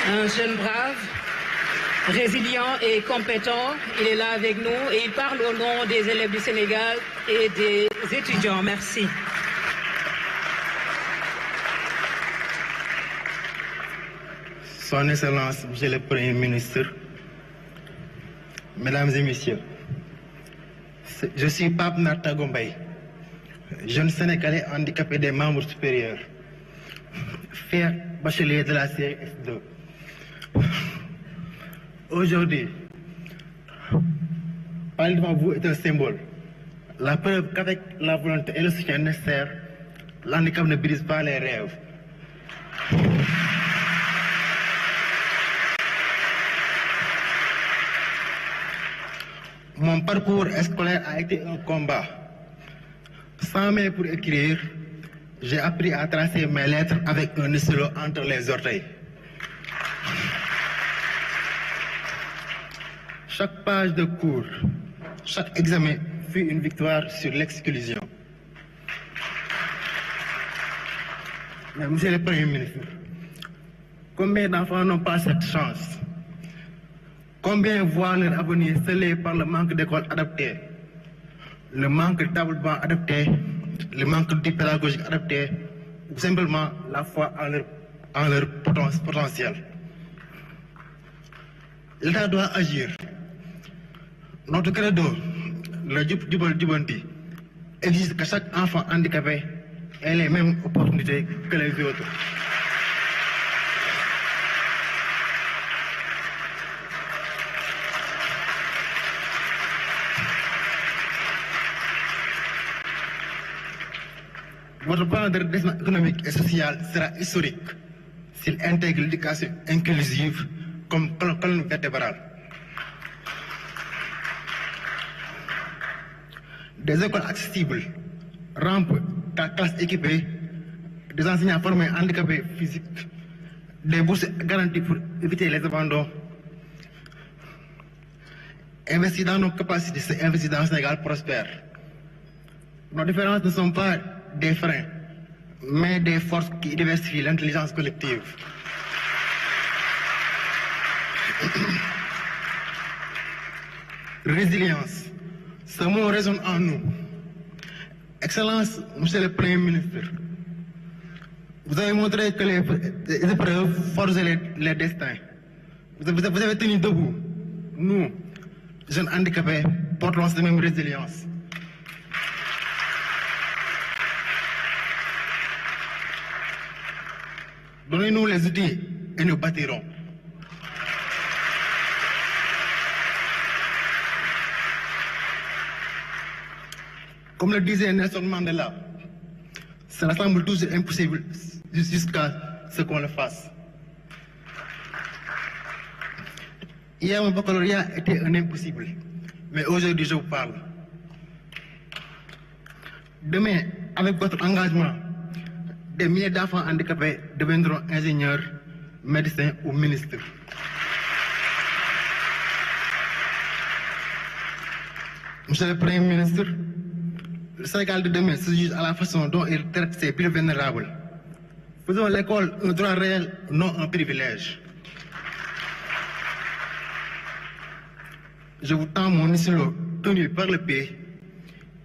Un jeune brave, résilient et compétent. Il est là avec nous et il parle au nom des élèves du Sénégal et des étudiants. Merci. Son Excellence, Monsieur le Premier ministre, Mesdames et Messieurs, je suis Pape Nartago Mbaye, jeune Sénégalais handicapé des membres supérieurs, fier bachelier de la CS2. Aujourd'hui, parler devant vous est un symbole. La preuve qu'avec la volonté et le soutien nécessaire, l'handicap ne brise pas les rêves. Mon parcours scolaire a été un combat. Sans main pour écrire, j'ai appris à tracer mes lettres avec un stylo entre les orteils. Chaque page de cours, chaque examen fut une victoire sur l'exclusion. Mais Monsieur le Premier ministre, combien d'enfants n'ont pas cette chance? Combien voient leur avenir scellé par le manque d'écoles adaptées, le manque de tables-bancs adaptés, le manque d'outils pédagogiques adaptés, ou simplement la foi en leur potentiel? L'État doit agir. Notre credo, le Djubanti, exige que chaque enfant handicapé ait les mêmes opportunités que les autres. Votre plan de redressement économique et social sera historique s'il intègre l'éducation inclusive comme colonne vertébrale. Des écoles accessibles, rampes, classes équipées, des enseignants formés handicapés physiques, des bourses garanties pour éviter les abandons. Investir dans nos capacités, c'est investir dans un Sénégal prospère. Nos différences ne sont pas des freins, mais des forces qui diversifient l'intelligence collective. Résilience, ce mot résonne en nous. Excellence, Monsieur le Premier ministre, vous avez montré que les épreuves forgent les destins. Vous avez tenu debout. Nous, jeunes handicapés, portons cette même résilience. Donnez-nous les outils et nous bâtirons. Comme le disait Nelson Mandela, cela semble toujours impossible jusqu'à ce qu'on le fasse. Hier, mon baccalauréat était un impossible, mais aujourd'hui, je vous parle. Demain, avec votre engagement, des milliers d'enfants handicapés deviendront ingénieurs, médecins ou ministres. Monsieur le Premier ministre, le Sénégal de demain se juge à la façon dont il traite ses plus vulnérables. Faisons l'école un droit réel, non un privilège. Je vous tends mon stylo tenu par le pied.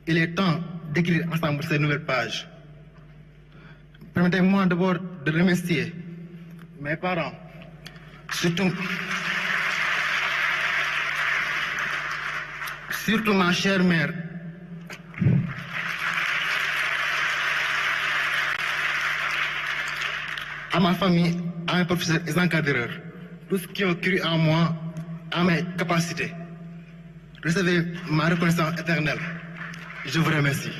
Il est temps d'écrire ensemble ces nouvelles pages. Permettez-moi d'abord de remercier mes parents, surtout ma chère mère, à ma famille, à mes professeurs et encadreurs, tous qui ont cru en moi, à mes capacités. Recevez ma reconnaissance éternelle. Je vous remercie.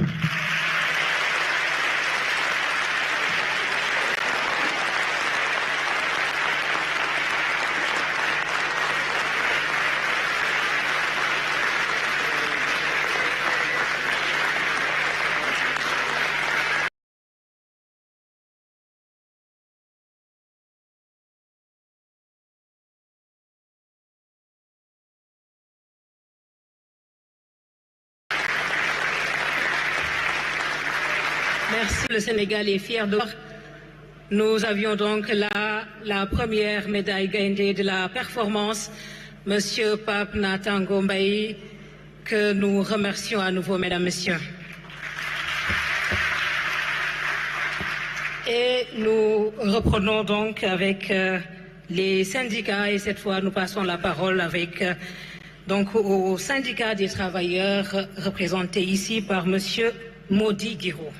Merci. Le Sénégal est fier de Nous avions donc là la première médaille gagnée de la performance, Monsieur Pape Nathan Gombaï, que nous remercions à nouveau, Mesdames, Messieurs. Et nous reprenons donc avec les syndicats et cette fois nous passons la parole avec donc au syndicat des travailleurs représenté ici par Monsieur Modi Guiraud.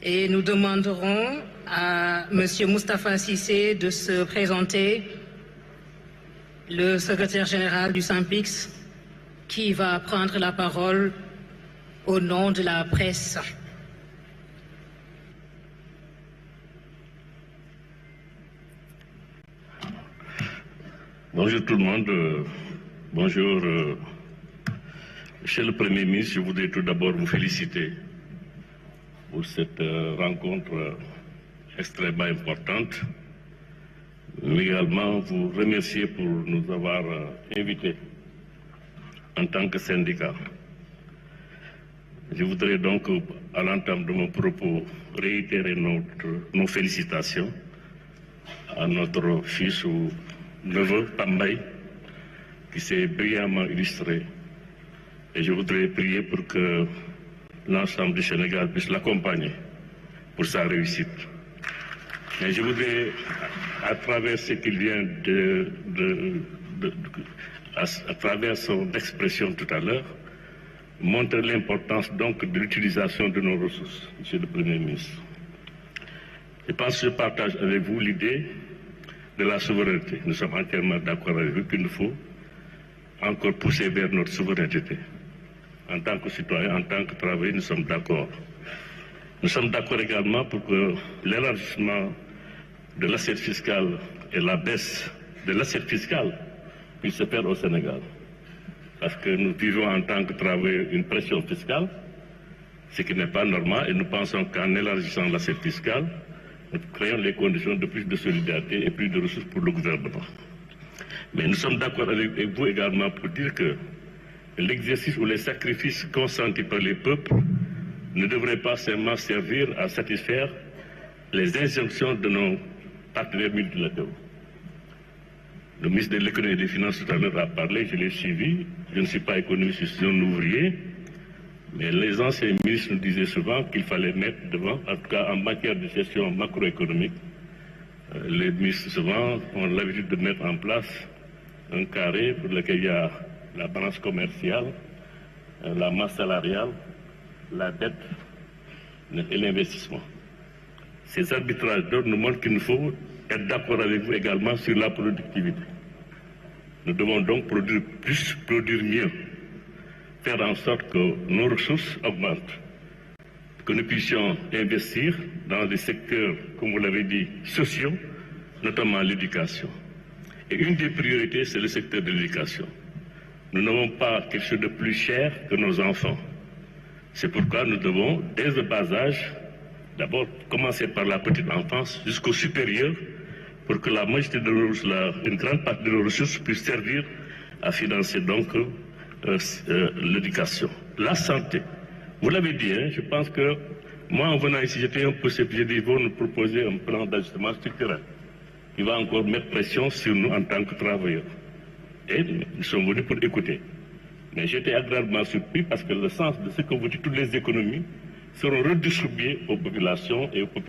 Et nous demanderons à Monsieur Moustapha Cissé de se présenter, le secrétaire général du SYNPICS, qui va prendre la parole au nom de la presse. Bonjour tout le monde. Bonjour. Monsieur le Premier ministre, je voudrais tout d'abord vous féliciter pour cette rencontre extrêmement importante, mais également vous remercier pour nous avoir invités en tant que syndicat. Je voudrais donc, à l'entame de mon propos, réitérer nos félicitations à notre fils ou neveu, Pambay, qui s'est brillamment illustré. Et je voudrais prier pour que l'ensemble du Sénégal puisse l'accompagner pour sa réussite. Mais je voudrais, à travers ce qu'il vient à travers son expression tout à l'heure, montrer l'importance donc de l'utilisation de nos ressources, Monsieur le Premier ministre. Je pense que je partage avec vous l'idée de la souveraineté. Nous sommes entièrement d'accord avec vous qu'il nous faut encore pousser vers notre souveraineté. En tant que citoyens, en tant que travailleurs, nous sommes d'accord. Nous sommes d'accord également pour que l'élargissement de l'assiette fiscale et la baisse de l'assiette fiscale puisse se faire au Sénégal. Parce que nous vivons en tant que travailleurs une pression fiscale, ce qui n'est pas normal, et nous pensons qu'en élargissant l'assiette fiscale, nous créons les conditions de plus de solidarité et plus de ressources pour le gouvernement. Mais nous sommes d'accord avec vous également pour dire que l'exercice ou les sacrifices consentis par les peuples ne devraient pas seulement servir à satisfaire les injonctions de nos partenaires multilatéraux. Le ministre de l'économie et des finances tout à l'heure a parlé, je l'ai suivi. Je ne suis pas économiste, je suis un ouvrier. Mais les anciens ministres nous disaient souvent qu'il fallait mettre devant, en tout cas en matière de gestion macroéconomique, les ministres souvent ont l'habitude de mettre en place un carré pour lequel il y a la balance commerciale, la masse salariale, la dette et l'investissement. Ces arbitrages d'ordre nous montrent qu'il nous faut être d'accord avec vous également sur la productivité. Nous devons donc produire plus, produire mieux, faire en sorte que nos ressources augmentent, que nous puissions investir dans des secteurs, comme vous l'avez dit, sociaux, notamment l'éducation. Et une des priorités, c'est le secteur de l'éducation. Nous n'avons pas quelque chose de plus cher que nos enfants. C'est pourquoi nous devons, dès le bas âge, d'abord commencer par la petite enfance jusqu'au supérieur, pour que la majorité de nos ressources, une grande partie de nos ressources puisse servir à financer donc l'éducation. La santé. Vous l'avez dit, hein, je pense que moi en venant ici, j'étais un peu sceptique. J'ai dit, ils vont nous proposer un plan d'ajustement structurel qui va encore mettre pression sur nous en tant que travailleurs. Et nous sommes venus pour écouter. Mais j'étais agréablement surpris parce que le sens de ce que vous dites, toutes les économies seront redistribuées aux populations et aux populations.